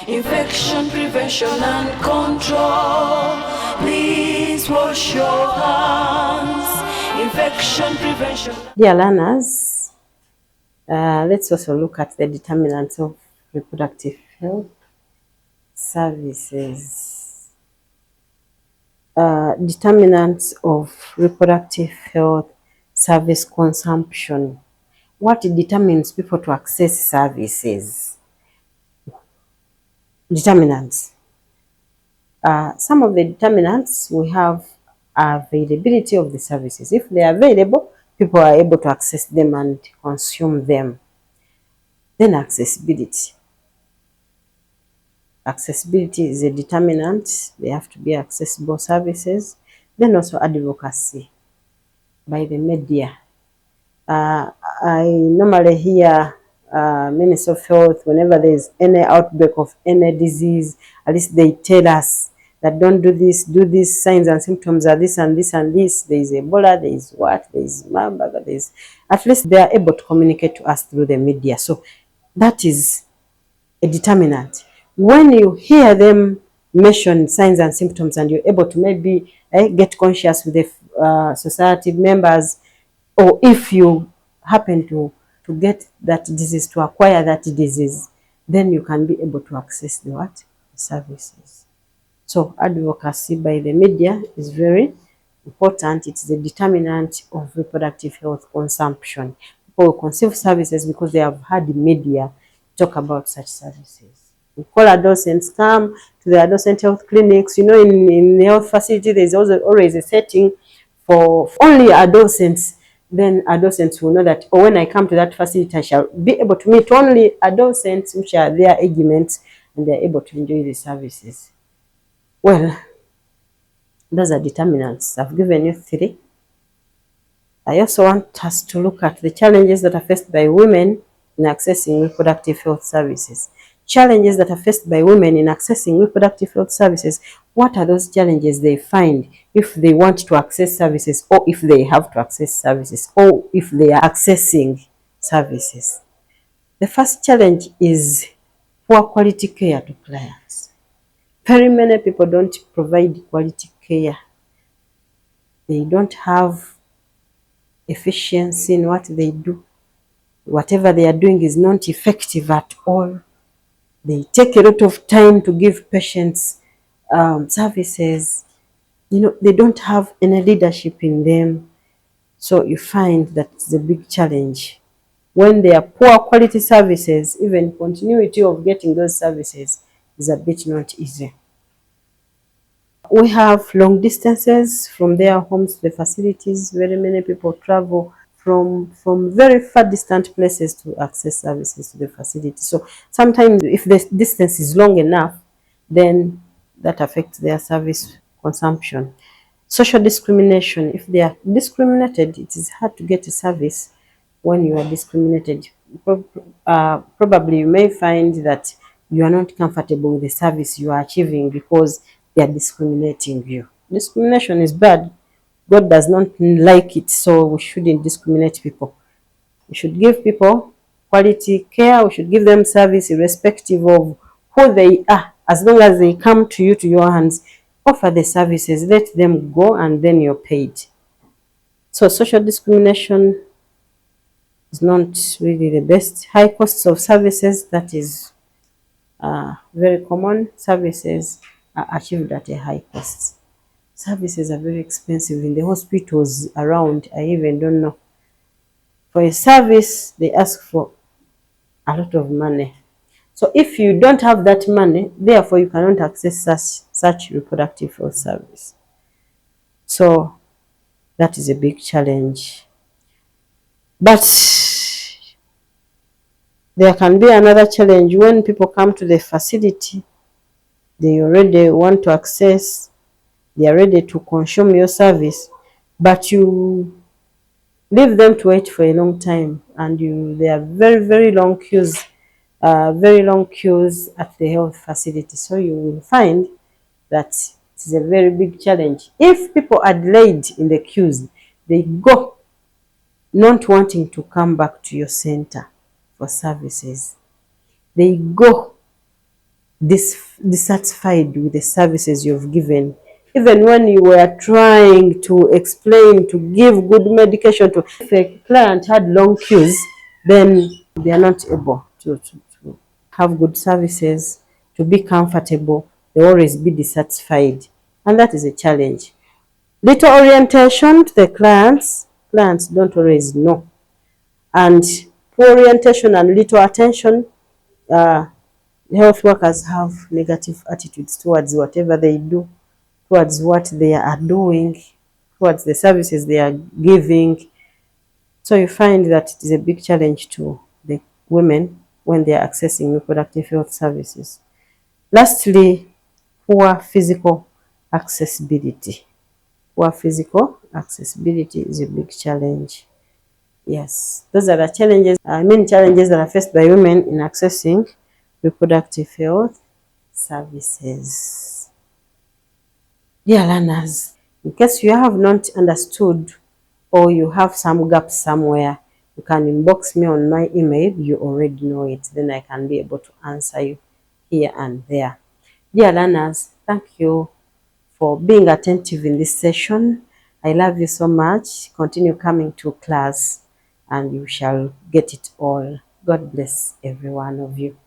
infection prevention and control. Please wash your hands. Infection prevention. Dear learners, let's also look at the determinants of reproductive health services. Determinants of reproductive health service consumption. What determines people to access services? Determinants. Some of the determinants we have availability of the services. If they are available, people are able to access them and consume them. Then accessibility. Accessibility is a determinant. They have to be accessible services. Then also advocacy by the media. I normally hear Minister of Health, whenever there is any outbreak of any disease, at least they tell us that don't do this, signs and symptoms are this and this and this. There is Ebola, there is what, there is Marburg, there is, at least they are able to communicate to us through the media. So that is a determinant. When you hear them mention signs and symptoms and you're able to maybe get conscious with the society members, or if you happen to get that disease, to acquire that disease, then you can be able to access the what? The services. So advocacy by the media is very important. It's a determinant of reproductive health consumption. People will consume services because they have heard the media talk about such services. We call adolescents, come to the adolescent health clinics. You know, in the health facility, there's also always a setting for only adolescents. Then adolescents will know that, oh, when I come to that facility, I shall be able to meet only adolescents which are their age mates, and they're able to enjoy the services. Well, those are determinants. I've given you 3. I also want us to look at the challenges that are faced by women in accessing reproductive health services. Challenges that are faced by women in accessing reproductive health services. What are those challenges they find if they want to access services, or if they have to access services, or if they are accessing services? The first challenge is poor quality care to clients. Very many people don't provide quality care. They don't have efficiency in what they do. Whatever they are doing is not effective at all. They take a lot of time to give patients services. You know, they don't have any leadership in them. So you find that it's a big challenge. When there are poor quality services, even continuity of getting those services is a bit not easy. We have long distances from their homes to the facilities. Very many people travel from very far distant places to access services to the facility. So sometimes if the distance is long enough, then that affects their service consumption. Social discrimination. If they are discriminated, it is hard to get a service when you are discriminated. Probably you may find that you are not comfortable with the service you are achieving because they are discriminating you. Discrimination is bad. God does not like it, so we shouldn't discriminate people. We should give people quality care. We should give them service irrespective of who they are. As long as they come to you, to your hands, offer the services, let them go, and then you're paid. So social discrimination is not really the best. High costs of services, that is very common. Services are achieved at a high cost. Services are very expensive in the hospitals around. I even don't know. For a service, they ask for a lot of money. So if you don't have that money, therefore you cannot access such reproductive health service. So that is a big challenge. But there can be another challenge when people come to the facility. They already want to access, they are ready to consume your service, but you leave them to wait for a long time, and there are very, very long queues at the health facility. So you will find that it is a very big challenge. If people are delayed in the queues, they go not wanting to come back to your center for services. They go dissatisfied with the services you've given. Even when you were trying to explain, to give good medication to, if a client had long queues, then they are not able to have good services, to be comfortable. They always be dissatisfied. And that is a challenge. Little orientation to the clients. Clients don't always know. And poor orientation and little attention, health workers have negative attitudes towards whatever they do, towards what they are doing, towards the services they are giving. So you find that it is a big challenge to the women when they are accessing reproductive health services. Lastly, poor physical accessibility. Poor physical accessibility is a big challenge. Yes, those are the challenges, main challenges that are faced by women in accessing reproductive health services. Dear learners, in case you have not understood or you have some gaps somewhere, you can inbox me on my email. You already know it. Then I can be able to answer you here and there. Dear learners, thank you for being attentive in this session. I love you so much. Continue coming to class and you shall get it all. God bless every one of you.